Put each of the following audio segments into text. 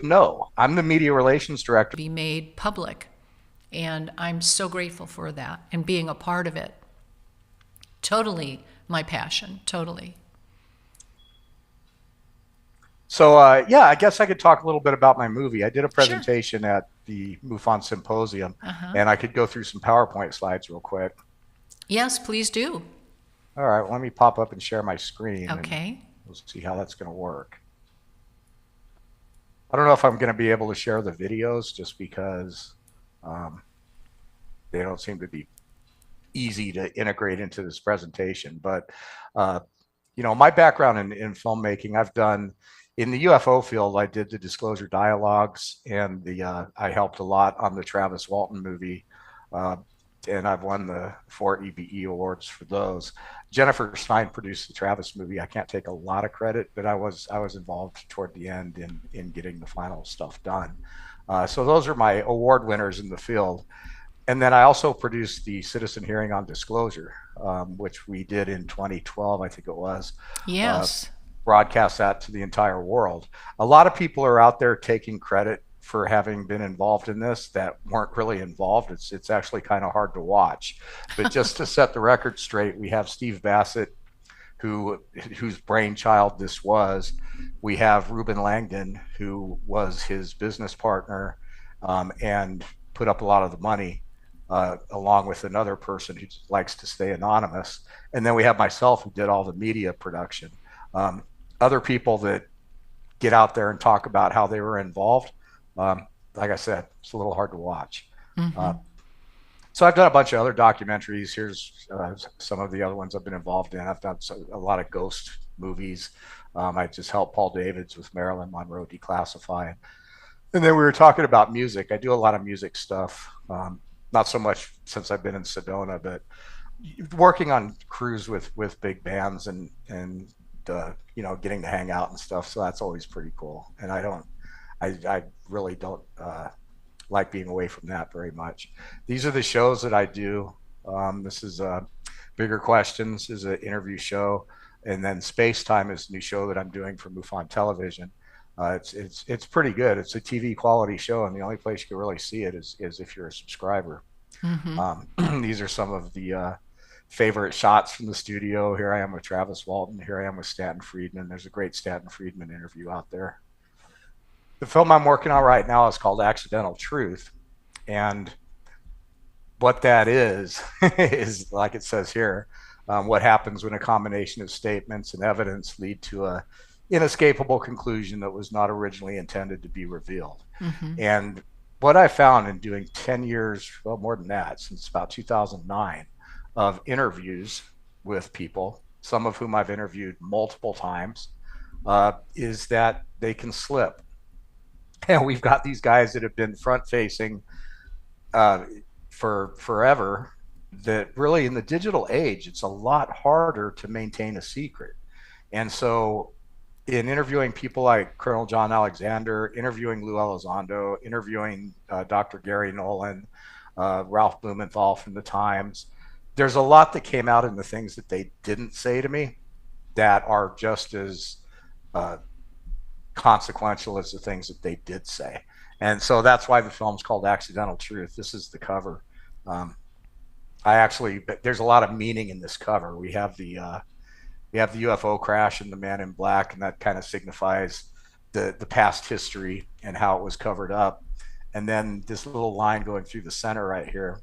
No, I'm the media relations director. Be made public. And I'm so grateful for that and being a part of it. Totally my passion, totally. So yeah, I guess I could talk a little bit about my movie. I did a Sure. presentation at the MUFON symposium, Uh-huh. and I could go through some PowerPoint slides real quick. Yes, please do. All right, well, let me pop up and share my screen, and Okay. we'll see how that's going to work. I don't know if I'm going to be able to share the videos just because um, they don't seem to be easy to integrate into this presentation. But uh, my background in filmmaking, I've done in the UFO field. I did the disclosure dialogues, and I helped a lot on the Travis Walton movie, uh, and I've won the 4 EBE awards for those. Jennifer Stein produced the Travis movie. I can't take a lot of credit, but I was involved toward the end in getting the final stuff done. So those are my award winners in the field. And then I also produced the Citizen Hearing on Disclosure, which we did in 2012, I think it was. Uh, Yes. Broadcast that to the entire world. A lot of people are out there taking credit for having been involved in this that weren't really involved. It's actually kind of hard to watch. But just to set the record straight, we have Steve Bassett, whose brainchild this was. We have Ruben Langdon, who was his business partner, and put up a lot of the money, along with another person who likes to stay anonymous. And then we have myself, who did all the media production. Um, Other people that get out there and talk about how they were involved, like I said, it's a little hard to watch. Uh, Mm-hmm. so I've done a bunch of other documentaries. Here's some of the other ones I've been involved in. I've done a lot of ghost movies. I just helped Paul Davids with Marilyn Monroe Declassified. And then we were talking about music. I do a lot of music stuff. Not so much since I've been in Sedona, but working on crews with big bands and getting to hang out and stuff. So that's always pretty cool. And I really don't like being away from that very much. These are the shows that I do. This is Bigger Questions is an interview show, and then Space Time is a new show that I'm doing for MUFON Television. It's pretty good. It's a TV quality show, and the only place you can really see it is if you're a subscriber. Mm-hmm. These are some of the favorite shots from the studio. Here I am with Travis Walton. Here I am with Stanton Friedman. There's a great Stanton Friedman interview out there. The film I'm working on right now is called Accidental Truth, and what that is is like it says here, what happens when a combination of statements and evidence lead to a inescapable conclusion that was not originally intended to be revealed. Mm-hmm. And what I found in doing 10 years, well, more than that, since about 2009, of interviews with people, some of whom I've interviewed multiple times, is that they can slip. And we've got these guys that have been front facing uh, for forever, that really in the digital age, it's a lot harder to maintain a secret. And so, in interviewing people like Colonel John Alexander, interviewing Lou Elizondo, interviewing Dr. Gary Nolan, Ralph Blumenthal from the Times, there's a lot that came out in the things that they didn't say to me that are just as uh, consequential as the things that they did say. And so that's why the film's called Accidental Truth. This is the cover. Um, there's a lot of meaning in this cover. We have the UFO crash and the man in black, and that kind of signifies the past history and how it was covered up. And then this little line going through the center right here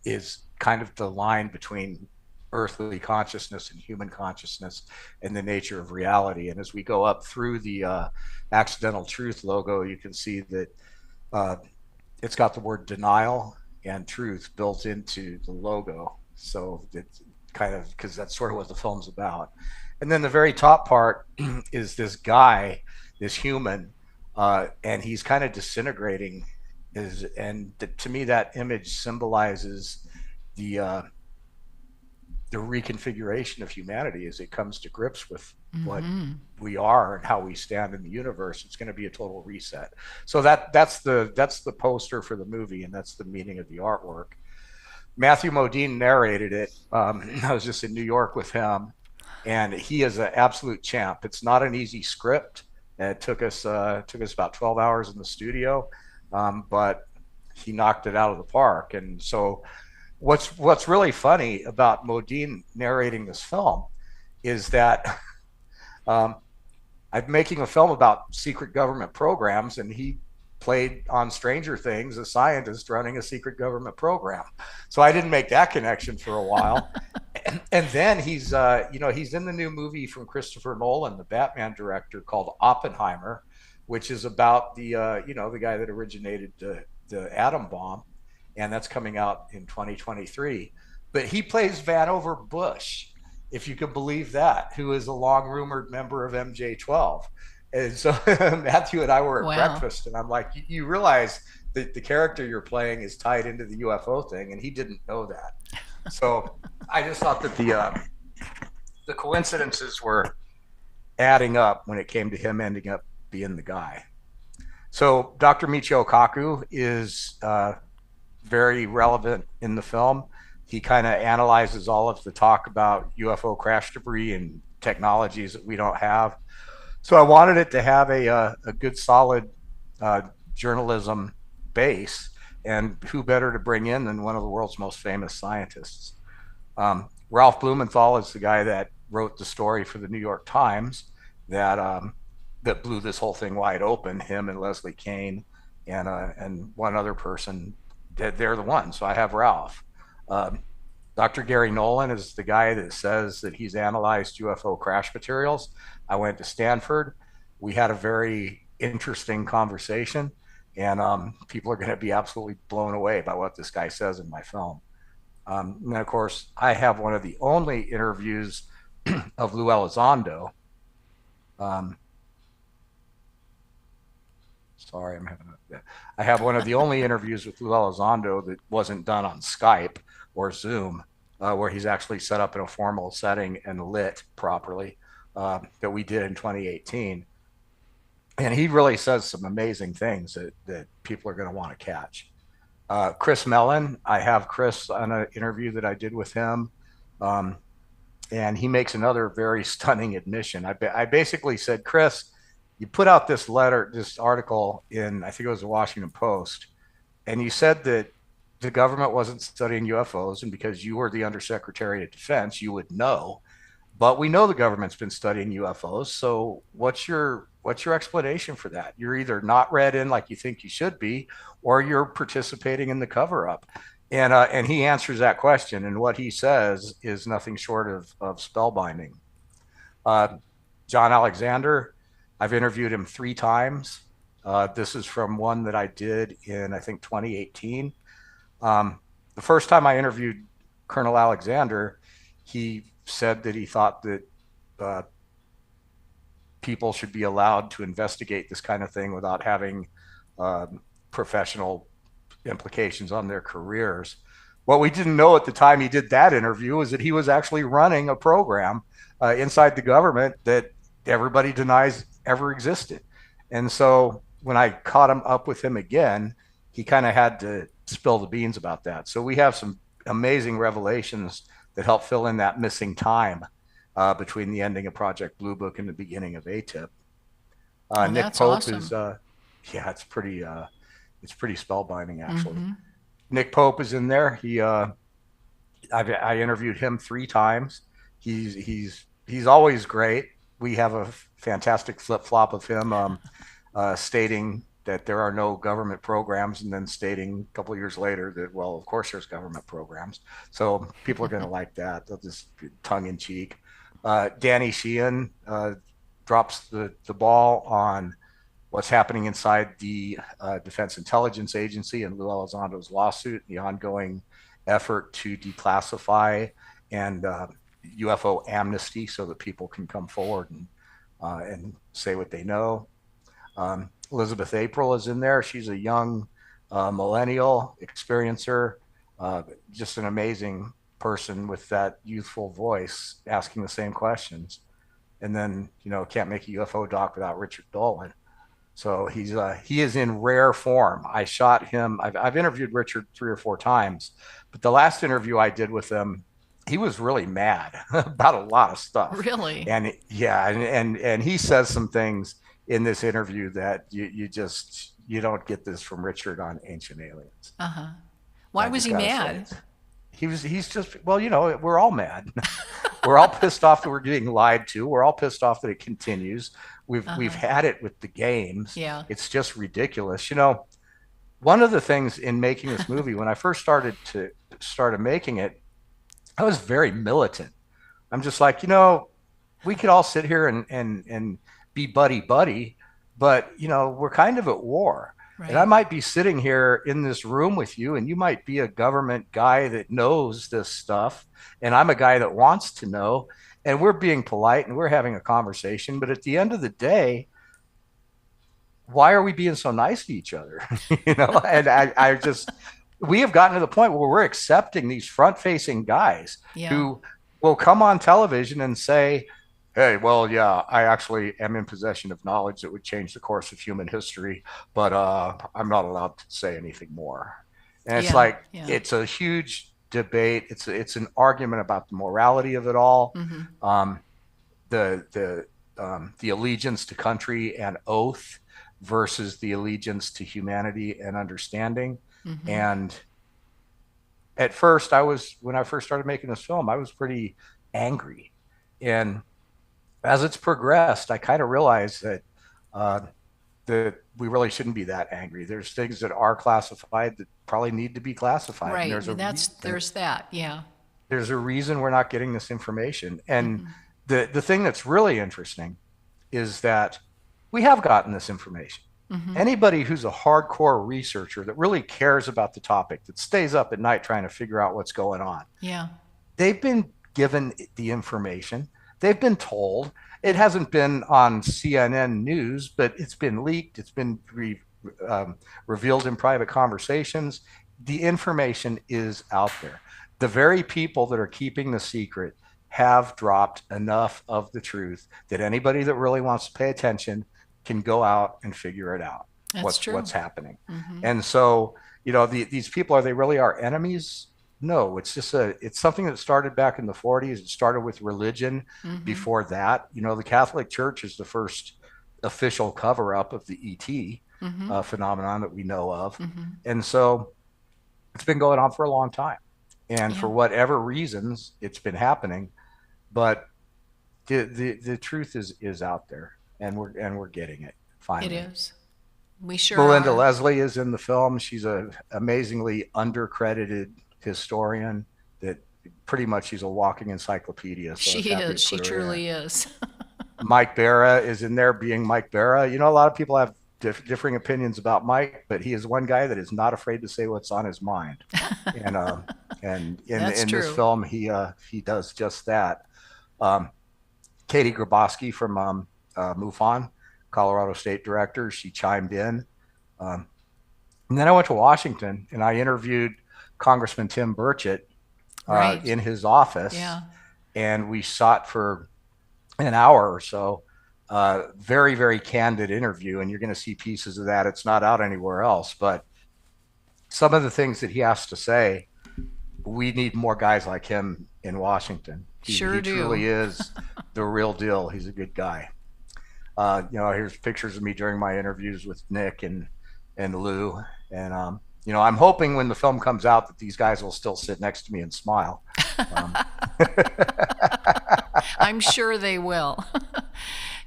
is kind of the line between earthly consciousness and human consciousness and the nature of reality. And as we go up through the Accidental Truth logo, you can see that uh, it's got the word denial and truth built into the logo. So it's kind of because that's sort of what the film's about. And then the very top part is this guy, this human, and he's kind of disintegrating. To me, that image symbolizes the uh, the reconfiguration of humanity as it comes to grips with what Mm-hmm. we are and how we stand in the universe. It's going to be a total reset. So that's the poster for the movie, and that's the meaning of the artwork. Matthew Modine narrated it. I was just in New York with him, and he is an absolute champ. It's not an easy script, It took us about 12 hours in the studio, but he knocked it out of the park. And so what's really funny about Modine narrating this film is that um, I'm making a film about secret government programs, and he played on Stranger Things a scientist running a secret government program. So I didn't make that connection for a while. And then he's in the new movie from Christopher Nolan, the Batman director, called Oppenheimer, which is about the guy that originated the atom bomb, and that's coming out in 2023. But he plays Vanover Bush, if you can believe that, who is a long rumored member of MJ12. And so Matthew and I were at Wow. breakfast, and I'm like, you realize that the character you're playing is tied into the UFO thing, and he didn't know that. So I just thought that the coincidences were adding up when it came to him ending up being the guy. So Dr. Michio Kaku is very relevant in the film. He kind of analyzes all of the talk about UFO crash debris and technologies that we don't have. So I wanted it to have a good, solid uh, journalism base, and who better to bring in than one of the world's most famous scientists? Ralph Blumenthal is the guy that wrote the story for the New York Times that blew this whole thing wide open. Him and Leslie Kane and one other person, they're the ones. So I have Ralph. Um, Dr. Gary Nolan is the guy that says that he's analyzed UFO crash materials. I went to Stanford. We had a very interesting conversation, and people are going to be absolutely blown away by what this guy says in my film. And of course, I have one of the only interviews of Lou Elizondo. Um, sorry, I have one of the only interviews with Lou Elizondo that wasn't done on Skype or Zoom, where he's actually set up in a formal setting and lit properly, that we did in 2018. And he really says some amazing things that people are going to want to catch. Chris Mellon, I have Chris on an interview that I did with him. Um, and he makes another very stunning admission. I basically said, Chris, you put out this article in, I think it was the Washington Post, and you said that the government wasn't studying UFOs, and because you were the Undersecretary of Defense, you would know. But we know the government's been studying UFOs. So what's your explanation for that? You're either not read in like you think you should be, or you're participating in the cover up. And he answers that question, and what he says is nothing short of spellbinding. Uh, John Alexander, I've interviewed him 3 times. This is from one that I did in, I think, 2018. The first time I interviewed Colonel Alexander, he said that he thought that uh, people should be allowed to investigate this kind of thing without having professional implications on their careers. What we didn't know at the time he did that interview was that he was actually running a program inside the government that everybody denies ever existed. And so when I caught him up with him again, he kind of had to spill the beans about that. So we have some amazing revelations that help fill in that missing time between the ending of Project Blue Book and the beginning of ATIP. Oh, Nick that's Pope is, awesome. yeah, it's pretty spellbinding actually. Mm-hmm. Nick Pope is in there. I interviewed him 3 times. He's always great. We have a fantastic flip flop of him stating that there are no government programs, and then stating a couple of years later that, well, of course there's government programs. So people are going to like that. They'll just tongue in cheek. Danny Sheehan drops the ball on what's happening inside the Defense Intelligence Agency and Lou Elizondo's lawsuit, the ongoing effort to declassify and UFO amnesty so that people can come forward and say what they know. Elizabeth April is in there. She's a young millennial experiencer, just an amazing person with that youthful voice asking the same questions. And then, can't make a UFO doc without Richard Dolan. So he is in rare form. I shot him. I've interviewed Richard 3 or 4 times, but the last interview I did with him, he was really mad about a lot of stuff. Really? And yeah, and he says some things. in this interview that you don't get this from Richard on Ancient Aliens. Uh-huh. Why I was just he gotta say mad? it. He's just, well, we're all mad. We're all pissed off that we're getting lied to. We're all pissed off that it continues. We've Uh-huh. had it with the games. Yeah. It's just ridiculous. One of the things in making this movie, when I first started making it, I was very militant. I'm just like, we could all sit here and be buddy buddy, but we're kind of at war. And I Right. might be sitting here in this room with you, and you might be a government guy that knows this stuff, and I'm a guy that wants to know, and we're being polite and we're having a conversation. But at the end of the day, why are we being so nice to each other? And I just, we have gotten to the point where we're accepting these front facing guys Yeah. who will come on television and say, hey, well, yeah, I actually am in possession of knowledge that would change the course of human history, but I'm not allowed to say anything more. And it's Yeah. like, Yeah. it's a huge debate. It's an argument about the morality of it all, Mm-hmm. um, the allegiance to country and oath versus the allegiance to humanity and understanding. Mm-hmm. And at first, when I first started making this film, I was pretty angry. And as it's progressed, I kind of realized uh, that we really shouldn't be that angry. There's things that are classified that probably need to be classified, and Right. There's that. Yeah. there's a reason we're not getting this information. And Mm-hmm. the thing that's really interesting is that we have gotten this information. Mm-hmm. Anybody who's a hardcore researcher that really cares about the topic, that stays up at night trying to figure out what's going on, Yeah. they've been given the information. They've been told. It hasn't been on CNN news, but it's been leaked. It's been revealed in private conversations. The information is out there. The very people that are keeping the secret have dropped enough of the truth that anybody that really wants to pay attention can go out and figure it out. That's true. What's happening. Mm-hmm. And so, these people, are they really our enemies? No, it's something that started back in the 40s. It started with religion. Mm-hmm. Before that, the Catholic Church is the first official cover up of the ET Mm-hmm. phenomenon that we know of. Mm-hmm. And so it's been going on for a long time. And Yeah. for whatever reasons, it's been happening. But the truth is out there, and we're getting it It finally. is. We sure Melinda are. Leslie is in the film. She's a amazingly undercredited historian that pretty much, she's a walking encyclopedia. So I was She happy is. to She put her in. truly is. Mike Barra is in there being Mike Barra. A lot of people have differing opinions about Mike, but he is one guy that is not afraid to say what's on his mind. And and That's in this true. film, he does just that. Um, Katie Grabowski from MUFON, Colorado State Director, she chimed in. Um, and then I went to Washington and I interviewed Congressman Tim Burchett Right. in his office, Yeah. and we sought for an hour or so. Very, very candid interview, and you're going to see pieces of that. It's not out anywhere else, but some of the things that he has to say, we need more guys like him in Washington. Sure He do. truly is the real deal. He's a good guy. Here's pictures of me during my interviews with Nick and Lou, and I'm hoping when the film comes out that these guys will still sit next to me and smile. Um, I'm sure they will.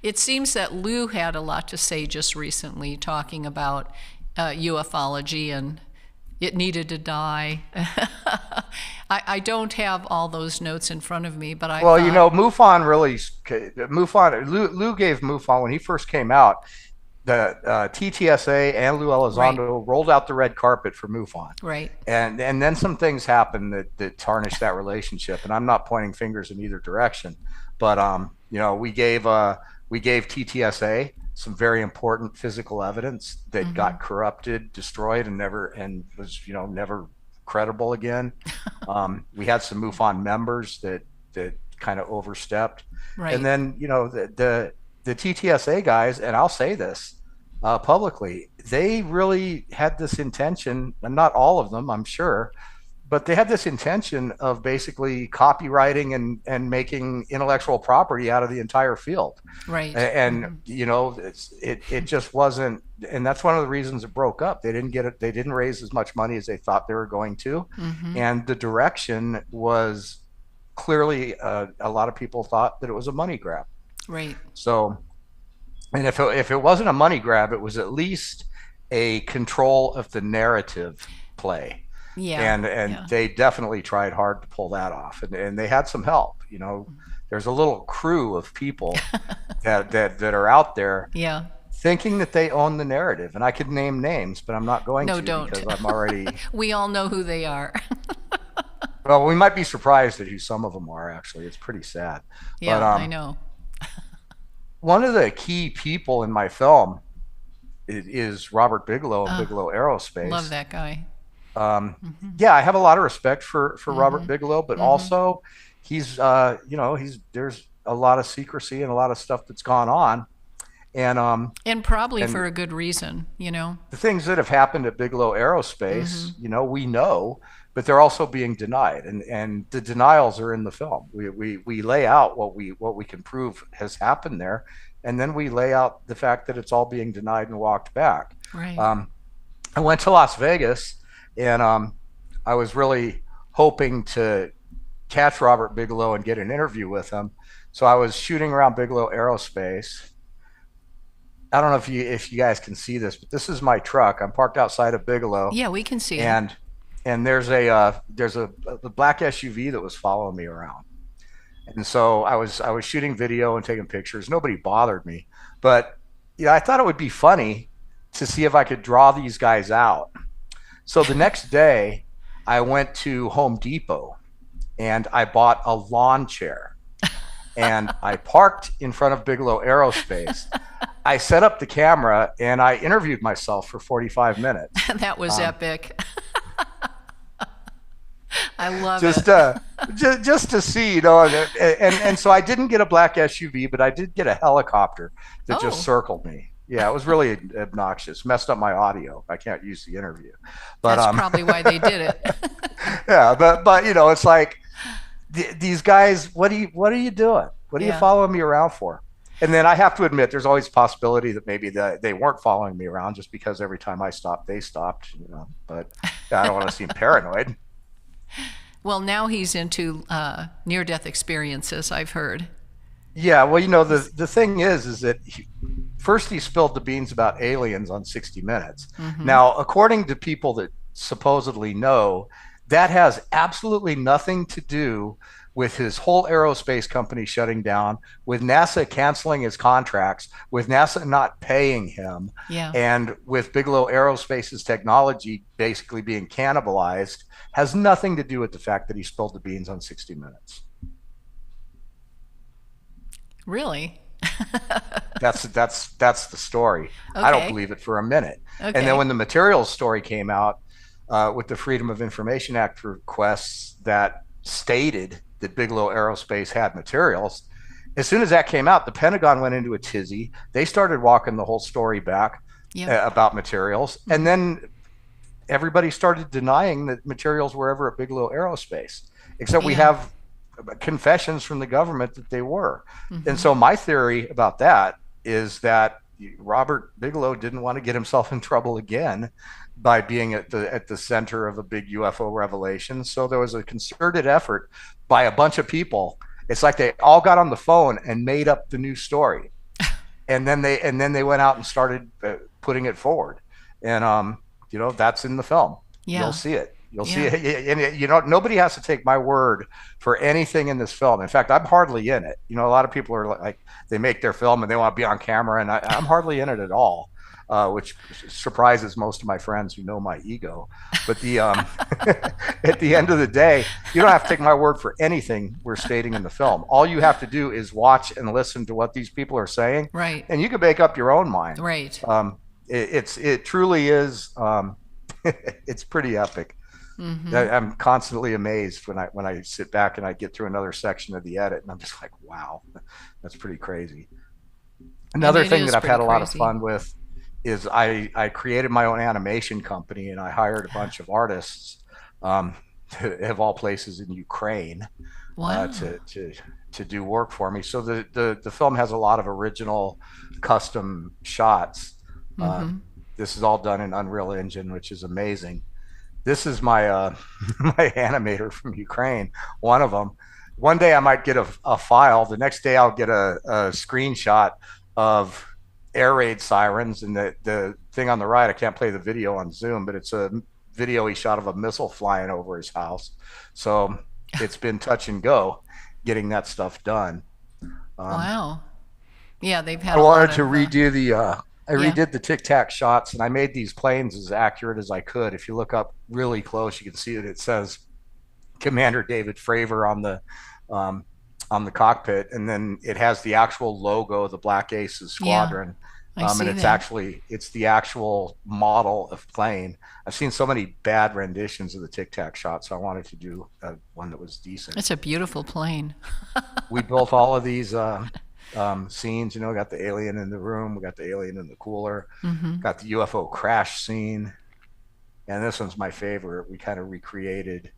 It seems that Lou had a lot to say just recently, talking about ufology and it needed to die. I don't have all those notes in front of me, but I well, thought, MUFON, Lou gave MUFON when he first came out. The TTSA and Lou right, Elizondo rolled out the red carpet for MUFON. right. And then some things happened that tarnished that relationship. And I'm not pointing fingers in either direction, but we gave TTSA some very important physical evidence that Mm-hmm. got corrupted, destroyed, and was never credible again. We had some MUFON members that kind of overstepped, and Right. then the TTSA guys, and I'll say this publicly, they really had this intention, and not all of them, I'm sure, but they had this intention of basically copywriting and making intellectual property out of the entire field. Right. And it just wasn't, and that's one of the reasons it broke up. They didn't get it. They didn't raise as much money as they thought they were going to, and the direction was clearly a lot of people thought that it was a money grab. Right. So, and if it wasn't a money grab, it was at least a control of the narrative play. Yeah. And they definitely tried hard to pull that off, and they had some help. There's a little crew of people that are out there Yeah. thinking that they own the narrative, and I could name names, but I'm not going No, to don't. because I'm already. We all know who they are. Well, we might be surprised at who some of them are. Actually, it's pretty sad. Yeah, But I know. one of the key people in my film is Robert Bigelow of Bigelow Aerospace. Love that guy. Yeah, I have a lot of respect for Robert Bigelow, but also he's there's a lot of secrecy and a lot of stuff that's gone on, And probably for a good reason, the things that have happened at Bigelow Aerospace, we know, but they're also being denied, and the denials are in the film. We lay out what we can prove has happened there, and then we lay out the fact that it's all being denied and walked back. Right. I went to Las Vegas, and I was really hoping to catch Robert Bigelow and get an interview with him. So I was shooting around Bigelow Aerospace. I don't know if you guys can see this, but this is my truck. I'm parked outside of Bigelow. Yeah, we can see it. And there's a black SUV that was following me around. And so I was shooting video and taking pictures. Nobody bothered me, but I thought it would be funny to see if I could draw these guys out. So the next day, I went to Home Depot and I bought a lawn chair, and I parked in front of Bigelow Aerospace. I set up the camera and I interviewed myself for 45 minutes. That was epic. I love it. Just to see, and so I didn't get a black SUV, but I did get a helicopter that just circled me. Yeah, it was really obnoxious. Messed up my audio. I can't use the interview. But that's probably why they did it. Yeah, but it's like these guys. What are you doing? What are you following me around for? And then I have to admit, there's always a possibility that maybe they weren't following me around just because every time I stopped, they stopped. But I don't want to seem paranoid. Well, now he's into near-death experiences, I've heard. Yeah, well, the thing is that first he spilled the beans about aliens on 60 Minutes. Now, according to people that supposedly know, that has absolutely nothing to do with his whole aerospace company shutting down, with NASA canceling his contracts, with NASA not paying him, and with Bigelow Aerospace's technology basically being cannibalized. Has nothing to do with the fact that he spilled the beans on 60 Minutes. Really? That's the story. Okay. I don't believe it for a minute. Okay. And then when the materials story came out with the Freedom of Information Act requests that stated that Bigelow Aerospace had materials, as soon as that came out, the Pentagon went into a tizzy. They started walking the whole story back about materials, and then everybody started denying that materials were ever at Bigelow Aerospace, except we have confessions from the government that they were. And so my theory about that is that Robert Bigelow didn't want to get himself in trouble again by being at the center of a big UFO revelation. So there was a concerted effort by a bunch of people. It's like they all got on the phone and made up the new story, and then they went out and started putting it forward. And that's in the film. You'll see it. You'll see it. And nobody has to take my word for anything in this film. In fact, I'm hardly in it. A lot of people are like, they make their film and they want to be on camera, and I'm hardly in it at all, which surprises most of my friends who know my ego. But at the end of the day, you don't have to take my word for anything we're stating in the film. All you have to do is watch and listen to what these people are saying, right? And you can make up your own mind, right? It truly is. It's pretty epic. I'm constantly amazed when I sit back and I get through another section of the edit, and I'm just like, wow, that's pretty crazy. Another thing that I've had a lot of fun with is I created my own animation company, and I hired a bunch of artists. of all places in Ukraine, Wow. to do work for me. So the film has a lot of original custom shots. Uh, this is all done in Unreal Engine, which is amazing. This is my my animator from Ukraine. One of them. One day I might get a file. The next day I'll get a screenshot of air raid sirens, and the thing on the right, I can't play the video on Zoom, but it's a video he shot of a missile flying over his house. So it's been touch and go getting that stuff done. Wow. Yeah, they've I had a lot wanted to of. redo the I Yeah. redid the tic tac shots, and I made these planes as accurate as I could. If you look up really close, you can see that it says Commander David Fravor um, on the cockpit, and then it has the actual logo of the Black Aces Yeah, squadron. I see And it's that. actually it's the actual model of plane. I've seen so many bad renditions of the tic tac shot, so I wanted to do one that was decent. It's a beautiful plane. We built all of these scenes. You know, we got the alien in the room, we got the alien in the cooler, got the UFO crash scene, and this one's my favorite. We kind of recreated.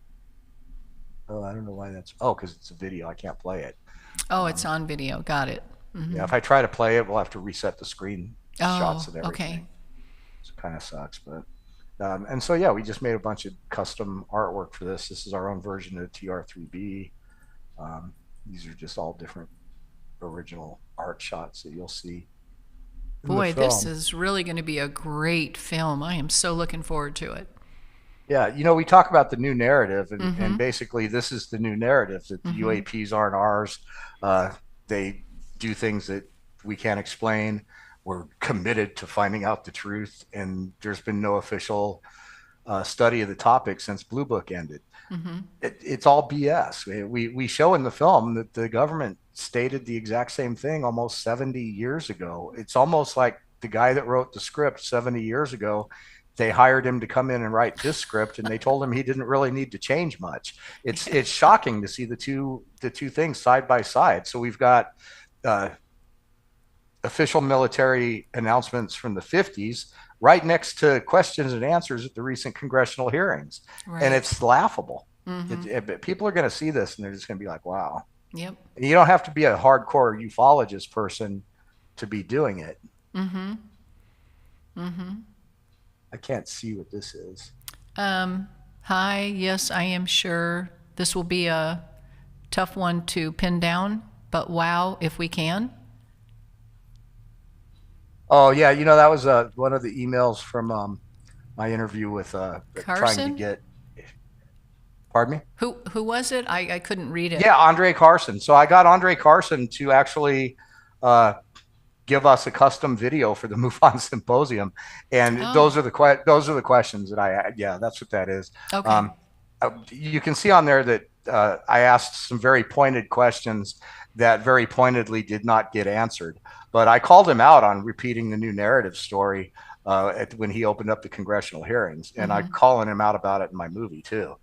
Oh, I don't know why that's. Oh, because it's a video. I can't play it. Oh, it's on video. Got it. Yeah, if I try to play it, we'll have to reset the screen shots Oh, and okay. everything. So it kind of sucks, but. And so yeah, we just made a bunch of custom artwork for this. This is our own version of TR3B. These are just all different original art shots that you'll see in the Boy, this film. is really going to be a great film. I am so looking forward to it. Yeah, you know, we talk about the new narrative, and basically, this is the new narrative that the UAPs aren't ours. They do things that we can't explain. We're committed to finding out the truth, and there's been no official study of the topic since Blue Book ended. It's all BS. We show in the film that the government stated the exact same thing almost 70 years ago. It's almost like the guy that wrote the script 70 years ago, they hired him to come in and write this script, and they told him he didn't really need to change much. It's shocking to see the two things side by side. So we've got uh, official military announcements from the 50s right next to questions and answers at the recent congressional hearings, and Right. it's laughable. People are going to see this and they're just going to be like, wow. Yep. You don't have to be a hardcore ufologist person to be doing it. I can't see what this is. Hi, yes, I am sure this will be a tough one to pin down, but wow, if we can. Oh yeah, you know, that was one of the emails from my interview with trying to Carson? get. Pardon me. Who was it? I couldn't read it. Yeah, Andre Carson. So I got Andre Carson to actually uh, give us a custom video for the MUFON symposium, and Oh, those are the questions that I. Yeah, that's what that is. okay. Um, you can see on there that I asked some very pointed questions that very pointedly did not get answered. But I called him out on repeating the new narrative story when he opened up the congressional hearings, and I calling him out about it in my movie too.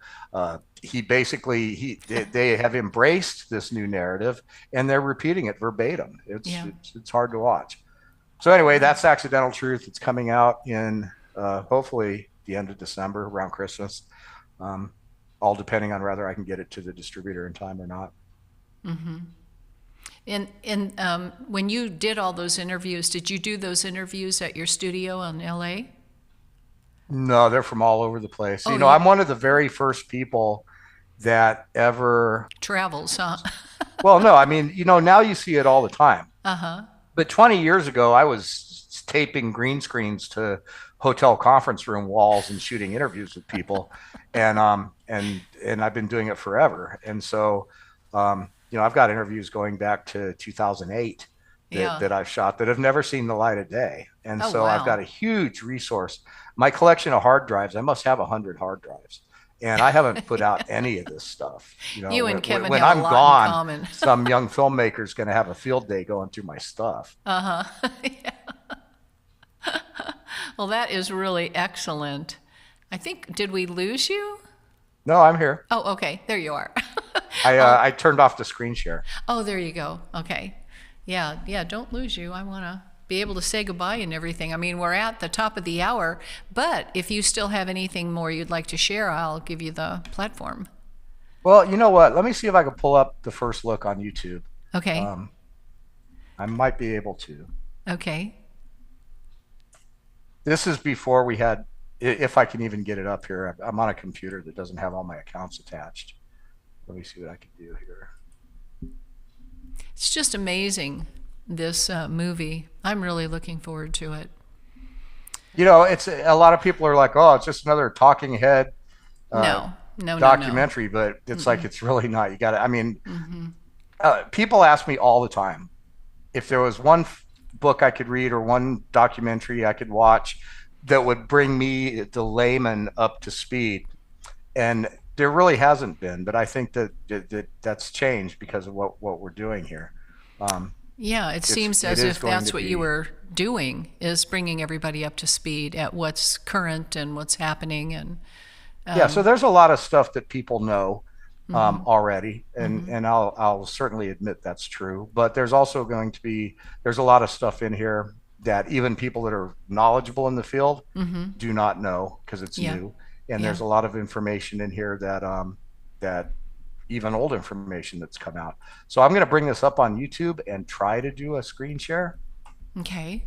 He basically they have embraced this new narrative and they're repeating it verbatim. Yeah. It's hard to watch. So anyway, that's Accidental Truth. It's coming out in hopefully the end of December around Christmas. Um, all depending on whether I can get it to the distributor in time or not. And when you did all those interviews, did you do those interviews at your studio in LA? No, they're from all over the place. Oh, You know, you I'm one of the very first people that ever, travels, huh? well, no, I mean, you know, now you see it all the time. Uh-huh. But 20 years ago, I was taping green screens to hotel conference room walls and shooting interviews with people, and I've been doing it forever. And so, you know, I've got interviews going back to 2008 Yeah. that I've shot that have never seen the light of day. And Oh, so I've got wow. a huge resource. My collection of hard drives, I must have 100 hard drives. And I haven't put out any of this stuff. You know, You and Kevin when have a I'm lot in gone, common. some young filmmaker is going to have a field day going through my stuff. Uh-huh. Well, that is really excellent. I think, did we lose you? No, I'm here. Oh, okay. There you are. I turned off the screen share. Oh, there you go. Okay. Yeah, yeah, don't lose you. I want to be able to say goodbye and everything. I mean, we're at the top of the hour, but if you still have anything more you'd like to share, I'll give you the platform. Well, you know what? Let me see if I can pull up the first look on YouTube. Okay. I might be able to. Okay. This is before we had, if I can even get it up here. I'm on a computer that doesn't have all my accounts attached. Let me see what I can do here. It's just amazing, this movie. I'm really looking forward to it. You know, it's a lot of people are like, oh, it's just another talking head documentary, but it's like, it's really not. You got to, I mean, people ask me all the time if there was one book I could read or one documentary I could watch that would bring me, the layman, up to speed. And there really hasn't been, but I think that's changed because of what we're doing here. Yeah, it seems as if that's what you were doing, is bringing everybody up to speed at what's current and what's happening. And yeah, so there's a lot of stuff that people know already, and I'll certainly admit that's true. But there's also there's a lot of stuff in here that even people that are knowledgeable in the field do not know because it's new. And there's a lot of information in here that even old information that's come out. So I'm going to bring this up on YouTube and try to do a screen share. Okay.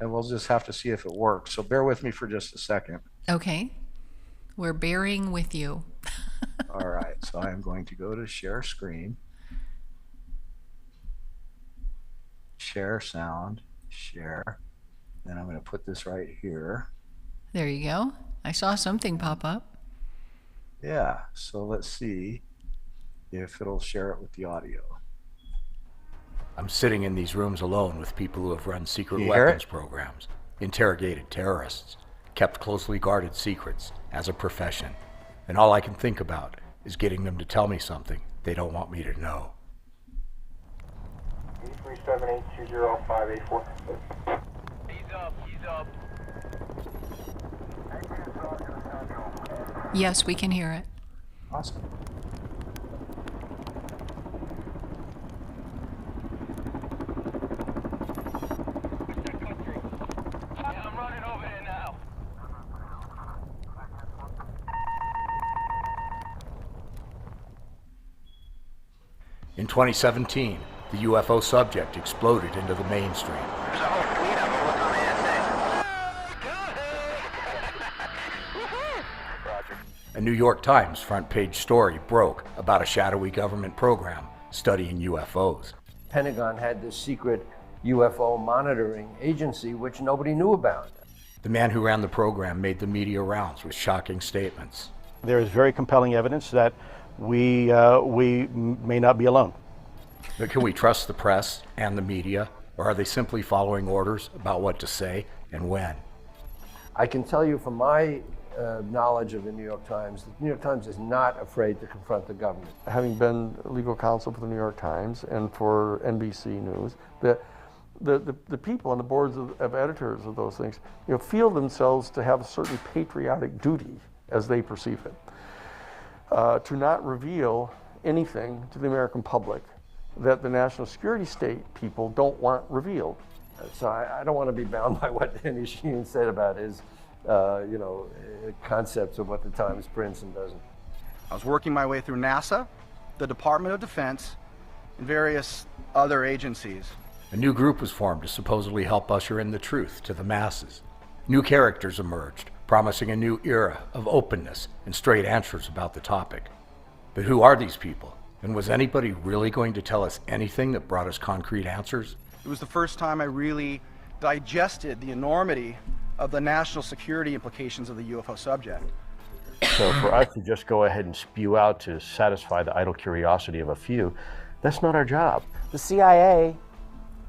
And we'll just have to see if it works. So bear with me for just a second. Okay. We're bearing with you. All right. So I am going to go to share screen. Share sound. Share. Then I'm going to put this right here. There you go. I saw something pop up. Yeah, so let's see if it'll share it with the audio. I'm sitting in these rooms alone with people who have run secret weapons programs, interrogated terrorists, kept closely guarded secrets as a profession. And all I can think about is getting them to tell me something they don't want me to know. 37820-584. He's up. Yes, we can hear it. Awesome. I'm running over there now. In 2017, the UFO subject exploded into the mainstream. There's a whole fleet of them on the inside. A New York Times front page story broke about a shadowy government program studying UFOs. Pentagon had this secret UFO monitoring agency which nobody knew about. The man who ran the program made the media rounds with shocking statements. There is very compelling evidence that we may not be alone. But can we trust the press and the media, or are they simply following orders about what to say and when? I can tell you from my knowledge of the New York Times, the New York Times is not afraid to confront the government. Having been legal counsel for the New York Times and for NBC News, the people on the boards of editors of those things, feel themselves to have a certain patriotic duty as they perceive it, to not reveal anything to the American public that the national security state people don't want revealed. So I don't want to be bound by what Andy Sheen said about his concepts of what the Times prints and doesn't. I was working my way through NASA, the Department of Defense, and various other agencies. A new group was formed to supposedly help usher in the truth to the masses. New characters emerged, promising a new era of openness and straight answers about the topic. But who are these people? And was anybody really going to tell us anything that brought us concrete answers? It was the first time I really digested the enormity of the national security implications of the UFO subject. So for us to just go ahead and spew out to satisfy the idle curiosity of a few, that's not our job. The CIA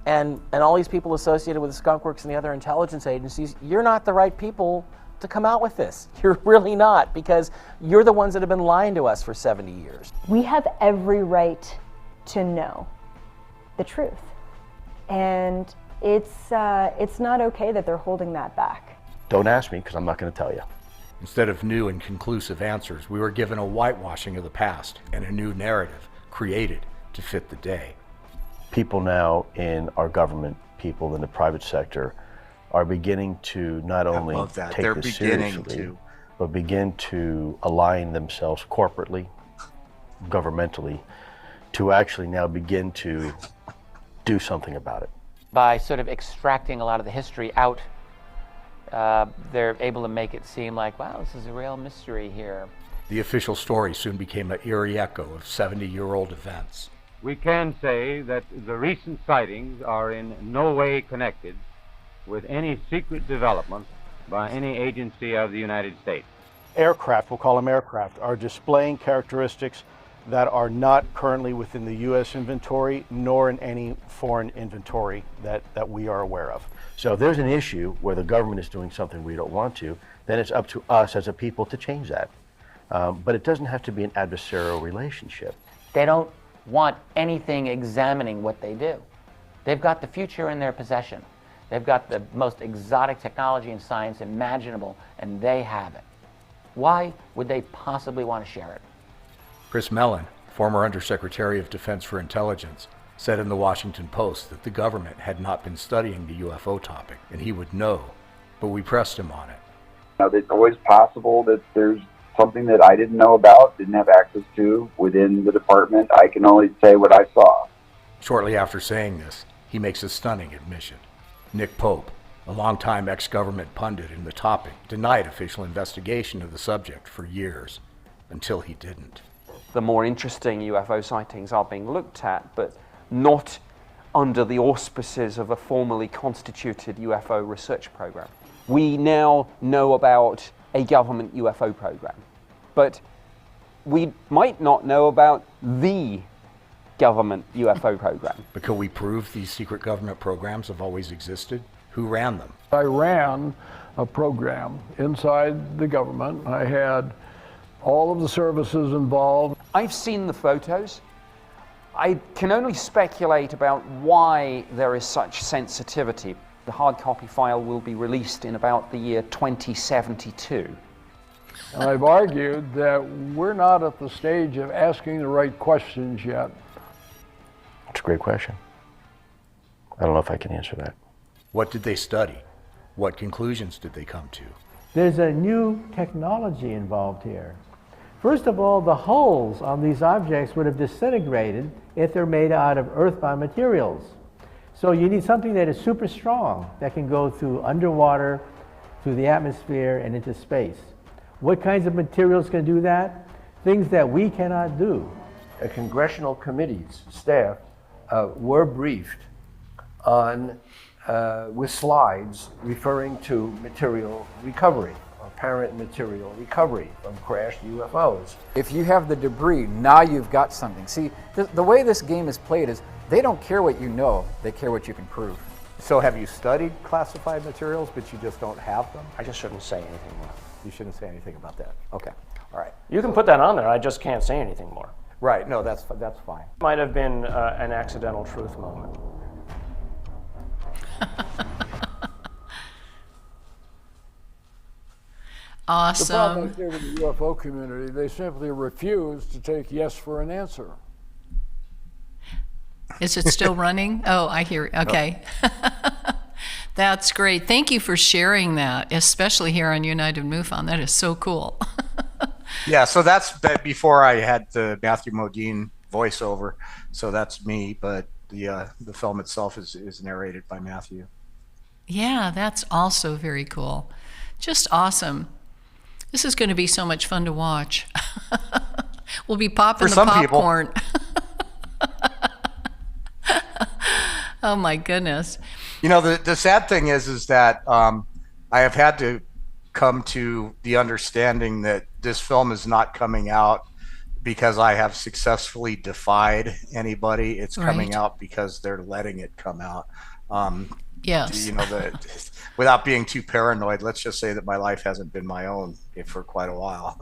and all these people associated with the Skunk Works and the other intelligence agencies, you're not the right people to come out with this. You're really not, because you're the ones that have been lying to us for 70 years. We have every right to know the truth. And it's not okay that they're holding that back. Don't ask me, because I'm not going to tell you. Instead of new and conclusive answers, we were given a whitewashing of the past and a new narrative created to fit the day. People now in our government people in the private sector are beginning to not only love that. take They're this beginning seriously, to. but begin to align themselves corporately, governmentally, to actually now begin to do something about it. By sort of extracting a lot of the history out, they're able to make it seem like, wow, this is a real mystery here. The official story soon became an eerie echo of 70-year-old events. We can say that the recent sightings are in no way connected with any secret development by any agency of the United States. Aircraft, we'll call them aircraft, are displaying characteristics that are not currently within the U.S. inventory, nor in any foreign inventory that we are aware of. So if there's an issue where the government is doing something we don't want to, then it's up to us as a people to change that. But it doesn't have to be an adversarial relationship. They don't want anything examining what they do. They've got the future in their possession. They've got the most exotic technology and science imaginable, and they have it. Why would they possibly want to share it? Chris Mellon, former Undersecretary of Defense for Intelligence, said in the Washington Post that the government had not been studying the UFO topic, and he would know, but we pressed him on it. It's always possible that there's something that I didn't know about, didn't have access to within the department. I can only say what I saw. Shortly after saying this, he makes a stunning admission. Nick Pope, a longtime ex-government pundit in the topic, denied official investigation of the subject for years, until he didn't. The more interesting UFO sightings are being looked at, but not under the auspices of a formally constituted UFO research program. We now know about a government UFO program, but we might not know about the government UFO program. But can we prove these secret government programs have always existed? Who ran them? I ran a program inside the government. I had all of the services involved. I've seen the photos. I can only speculate about why there is such sensitivity. The hard copy file will be released in about the year 2072. And I've argued that we're not at the stage of asking the right questions yet. That's a great question. I don't know if I can answer that. What did they study? What conclusions did they come to? There's a new technology involved here. First of all, the hulls on these objects would have disintegrated if they're made out of earthbound materials. So you need something that is super strong, that can go through underwater, through the atmosphere, and into space. What kinds of materials can do that? Things that we cannot do. Congressional committees, staff, were briefed on, with slides referring to material recovery, apparent material recovery from crashed UFOs. If you have the debris, now you've got something. See, the way this game is played is they don't care what you know, they care what you can prove. So have you studied classified materials, but you just don't have them? I just shouldn't say anything more. You shouldn't say anything about that. Okay, all right. You can put that on there, I just can't say anything more. Right, no, that's fine. Might have been an accidental truth moment. Awesome. The problem here with the UFO community, they simply refuse to take yes for an answer. Is it still running? Oh, I hear it. Okay. That's great. Thank you for sharing that, especially here on United MUFON. That is so cool. Yeah, so that's before I had the Matthew Modine voiceover. So that's me, but the film itself is narrated by Matthew. Yeah, that's also very cool. Just awesome. This is going to be so much fun to watch. We'll be popping the popcorn. Oh my goodness. You know, the sad thing is that I have had to come to the understanding that this film is not coming out because I have successfully defied anybody. It's coming out because they're letting it come out. Yes. You know, without being too paranoid, let's just say that my life hasn't been my own for quite a while.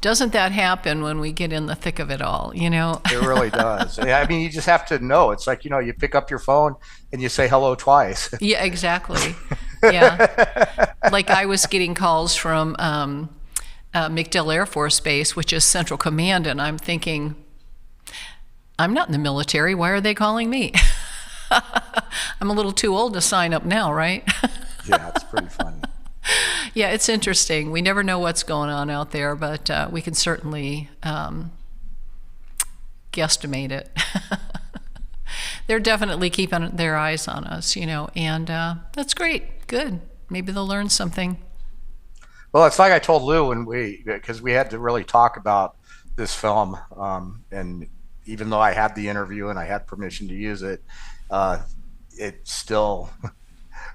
Doesn't that happen when we get in the thick of it all, you know? It really does. I mean, you just have to know. It's like, you know, you pick up your phone and you say hello twice. Yeah, exactly. Yeah. Like I was getting calls from MacDill Air Force Base, which is Central Command, and I'm thinking, I'm not in the military. Why are they calling me? I'm a little too old to sign up now, right? Yeah, it's pretty funny. Yeah, it's interesting. We never know what's going on out there, but we can certainly guesstimate it. They're definitely keeping their eyes on us, and that's great. Good. Maybe they'll learn something. Well, it's like I told Lou because we had to really talk about this film, and even though I had the interview and I had permission to use it, it still,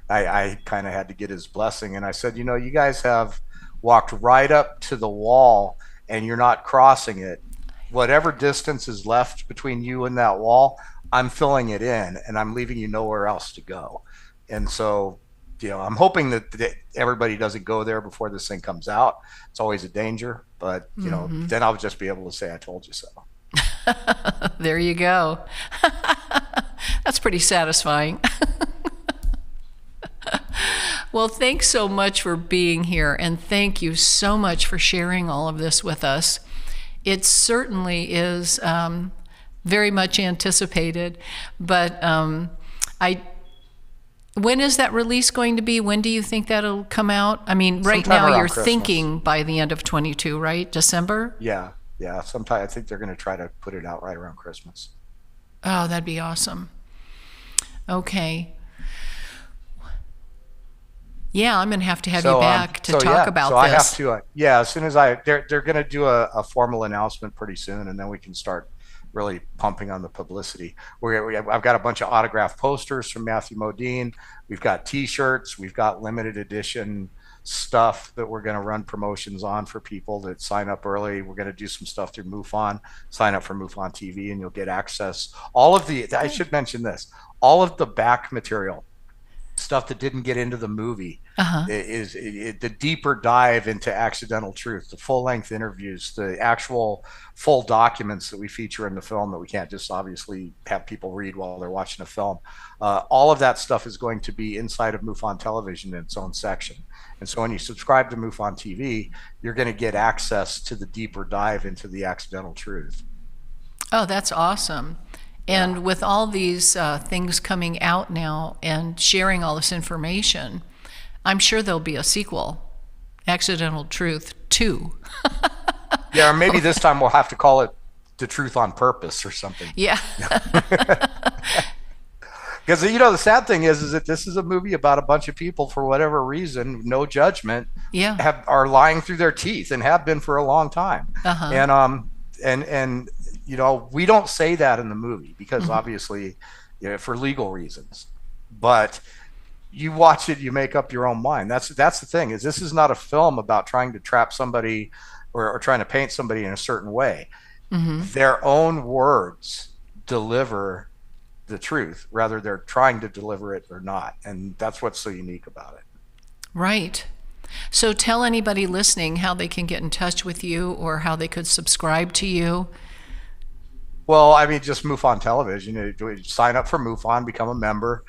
I kind of had to get his blessing. And I said, you guys have walked right up to the wall and you're not crossing it. Whatever distance is left between you and that wall, I'm filling it in and I'm leaving you nowhere else to go. And so, I'm hoping that everybody doesn't go there before this thing comes out. It's always a danger, but then I'll just be able to say, I told you so. There you go. That's pretty satisfying. Well, thanks so much for being here, and thank you so much for sharing all of this with us. It certainly is very much anticipated, but when is that release going to be? When do you think that'll come out? I mean, right Sometime now you're Christmas. Thinking by the end of 22, right? December? Yeah. Sometime I think they're going to try to put it out right around Christmas. Oh, that'd be awesome. Okay. Yeah, I'm going to have you back to talk about this. I have to, as soon as they're going to do a formal announcement pretty soon, and then we can start really pumping on the publicity. I've got a bunch of autographed posters from Matthew Modine. We've got T-shirts. We've got limited edition stuff that we're going to run promotions on for people that sign up early. We're going to do some stuff through MUFON. Sign up for MUFON TV, and you'll get access. I should mention this. All of the back material, stuff that didn't get into the movie, is the deeper dive into accidental truth, the full-length interviews, the actual full documents that we feature in the film that we can't just obviously have people read while they're watching a film. All of that stuff is going to be inside of MUFON Television in its own section. And so when you subscribe to MUFON TV, you're going to get access to the deeper dive into the accidental truth. Oh, that's awesome. And with all these things coming out now and sharing all this information, I'm sure there'll be a sequel, Accidental Truth 2. Yeah, or maybe this time we'll have to call it The Truth on Purpose or something. Yeah. Because, the sad thing is that this is a movie about a bunch of people, for whatever reason, no judgment, are lying through their teeth and have been for a long time. And we don't say that in the movie because obviously, for legal reasons. But you watch it, you make up your own mind. That's the thing, is this is not a film about trying to trap somebody or trying to paint somebody in a certain way. Their own words deliver the truth, rather they're trying to deliver it or not. And that's what's so unique about it. Right. So tell anybody listening how they can get in touch with you or how they could subscribe to you. Well, I mean, just MUFON Television. Sign up for MUFON, become a member.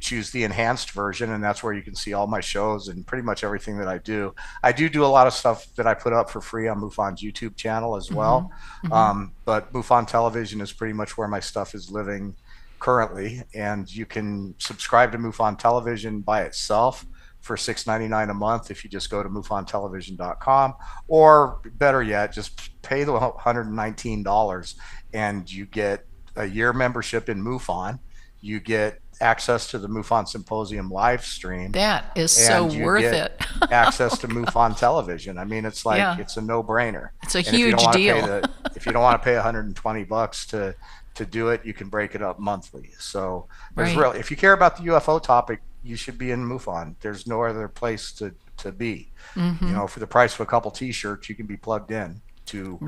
Choose the enhanced version, and that's where you can see all my shows and pretty much everything that I do. I do a lot of stuff that I put up for free on MUFON's YouTube channel as well. But MUFON Television is pretty much where my stuff is living currently, and you can subscribe to MUFON Television by itself for $6.99 a month if you just go to MUFONtelevision.com, or better yet, just pay the $119 and you get a year membership in MUFON. You get access to the MUFON Symposium live stream. That is so worth it. Access to MUFON Television. I mean, it's like it's a no-brainer. It's a huge deal. If you don't want to pay $120 to do it, you can break it up monthly. So there's really, if you care about the UFO topic, you should be in MUFON. There's no other place to be. For the price of a couple T-shirts, you can be plugged in to.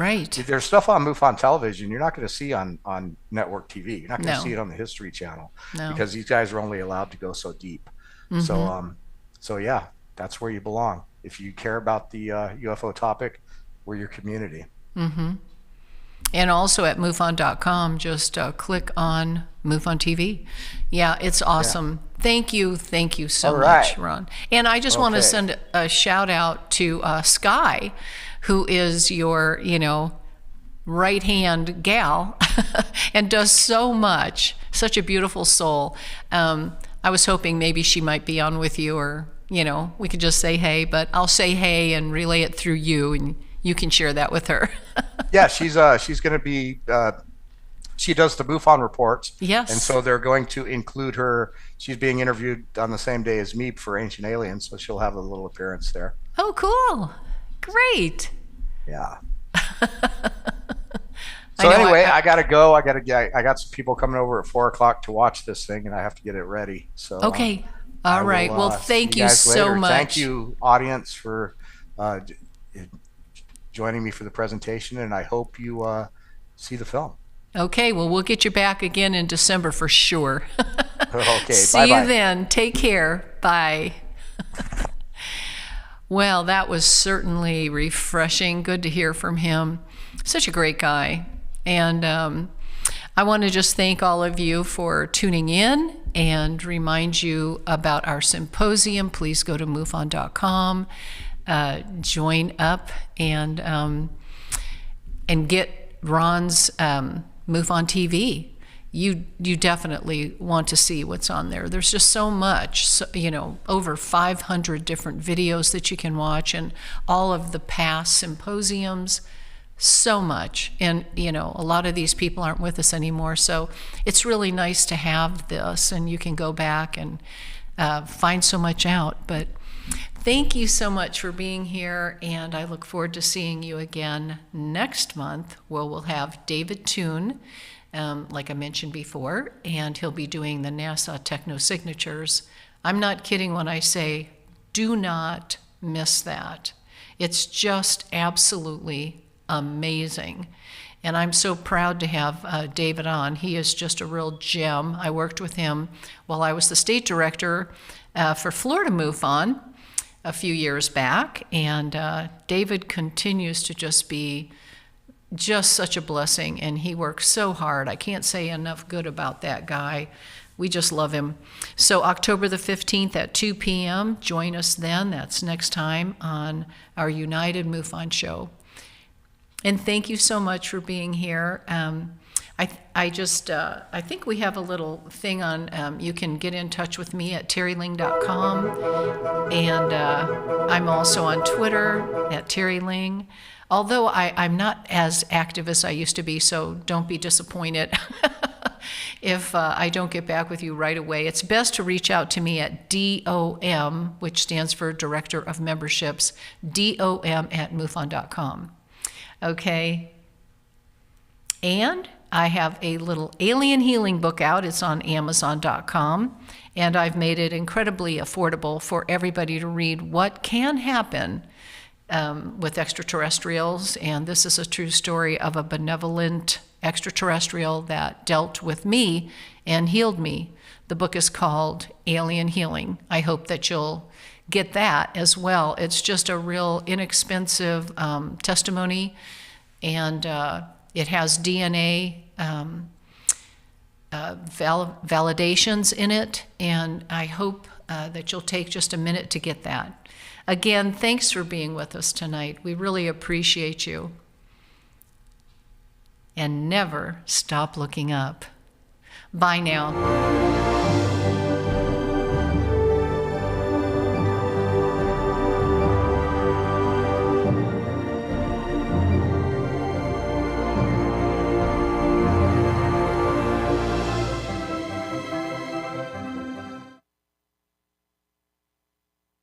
There's stuff on MUFON Television you're not going to see on network TV. You're not going to see it on the History Channel because these guys are only allowed to go so deep. So yeah, that's where you belong. If you care about the UFO topic, we're your community. And also at MUFON.com, just click on MUFON TV. Yeah, it's awesome. Thank you so much, Ron. And I just want to send a shout out to Sky, who is your, right-hand gal and does so much. Such a beautiful soul. I was hoping maybe she might be on with you, or, we could just say hey, but I'll say hey and relay it through you, and you can share that with her. Yeah, she's going to be, she does the MUFON reports. Yes. And so they're going to include her. She's being interviewed on the same day as me for Ancient Aliens, so she'll have a little appearance there. Oh, cool. Great. Yeah. So anyway, I got to go. I got some people coming over at 4:00 to watch this thing, and I have to get it ready. So okay. All right. Well, thank you so much. Thank you, audience, for joining me for the presentation, and I hope you see the film. Okay. Well, we'll get you back again in December for sure. Okay. See bye-bye. you then. Take care. Bye. Well, that was certainly refreshing. Good to hear from him. Such a great guy. And I want to just thank all of you for tuning in and remind you about our symposium. Please go to MUFON.com, join up, and get Ron's MUFON TV. You definitely want to see what's on there. There's just so much, over 500 different videos that you can watch, and all of the past symposiums. So much. And a lot of these people aren't with us anymore, so it's really nice to have this, and you can go back and find so much out. But thank you so much for being here, and I look forward to seeing you again next month, where we'll have David Toon, like I mentioned before, and he'll be doing the NASA techno-signatures. I'm not kidding when I say do not miss that. It's just absolutely amazing. And I'm so proud to have David on. He is just a real gem. I worked with him while I was the state director for Florida MUFON a few years back. And David continues to just be just such a blessing. And he works so hard. I can't say enough good about that guy. We just love him. So October the 15th at 2 p.m., join us then. That's next time on our United MUFON show. And thank you so much for being here. I think we have a little thing on, you can get in touch with me at terryling.com. And I'm also on Twitter at terryling. Although I'm not as active as I used to be, so don't be disappointed if I don't get back with you right away. It's best to reach out to me at DOM, which stands for Director of Memberships, DOM@MUFON.com. Okay. And I have a little alien healing book out. It's on Amazon.com. And I've made it incredibly affordable for everybody to read what can happen with extraterrestrials. And this is a true story of a benevolent extraterrestrial that dealt with me and healed me. The book is called Alien Healing. I hope that you'll get that as well. It's just a real inexpensive testimony, and it has DNA validations in it, and I hope that you'll take just a minute to get that. Again, thanks for being with us tonight. We really appreciate you. And never stop looking up. Bye now.